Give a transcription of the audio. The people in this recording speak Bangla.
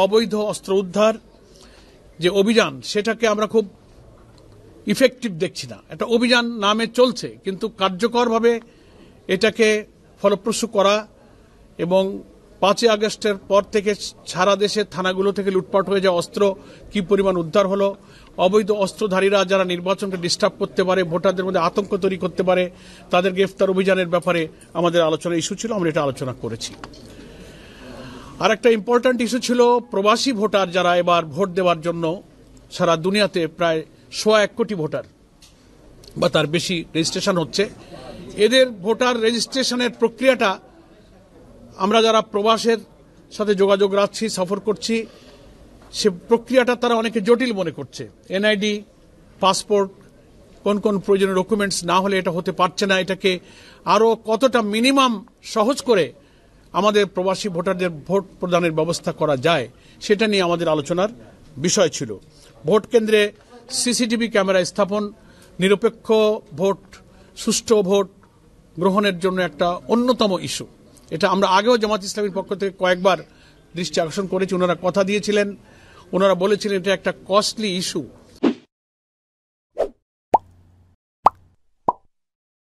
অবৈধ অস্ত্র উদ্ধার যে অভিযান, সেটাকে আমরা খুব ইফেক্টিভ দেখছি না। একটা অভিযান নামে চলছে, কিন্তু কার্যকরভাবে এটাকে ফলপ্রসূ করা এবং 5ই আগস্টের পর থেকে সারা দেশের থানাগুলো থেকে লুটপাট হয়ে যাওয়া অস্ত্র কি পরিমাণ উদ্ধার হলো, অবৈধ অস্ত্রধারীরা যারা নির্বাচনকে ডিস্টার্ব করতে পারে, ভোটারদের মধ্যে আতঙ্ক তৈরি করতে পারে, তাদের গ্রেফতার অভিযানের ব্যাপারে আমাদের আলোচনা ইস্যু ছিল, আমরা এটা আলোচনা করেছি। আর একটা ইম্পর্ট্যান্ট ইস্যু ছিল প্রবাসী ভোটার যারা এবার ভোট দেওয়ার জন্য সারা দুনিয়াতে প্রায় 1.25 কোটি ভোটার বা তার বেশি রেজিস্ট্রেশন হচ্ছে। এদের ভোটার রেজিস্ট্রেশনের প্রক্রিয়াটা আমরা যারা প্রবাসের সাথে যোগাযোগ রাখছি, সফর করছি, সে প্রক্রিয়াটা তারা অনেকে জটিল মনে করছে। এনআইডি, পাসপোর্ট, কোন কোন প্রয়োজনীয় ডকুমেন্টস না হলে এটা হতে পারছে না। এটাকে আরো কতটা মিনিমাম সহজ করে আমাদের প্রবাসী ভোটারদের ভোট প্রদানের ব্যবস্থা করা যায়, সেটা নিয়ে আমাদের আলোচনার বিষয় ছিল। ভোট কেন্দ্রে সিসিটিভি ক্যামেরা স্থাপন, নিরপেক্ষ ভোট, সুষ্ঠু ভোট গ্রহণের জন্য একটা অন্যতম ইস্যু। এটা আমরা আগেও জামাত ইসলামীর পক্ষ থেকে কয়েকবার দৃষ্টি আকর্ষণ করেছি। ওনারা কথা দিয়েছিলেন, ওনারা বলেছিলেন এটা একটা কস্টলি ইস্যু,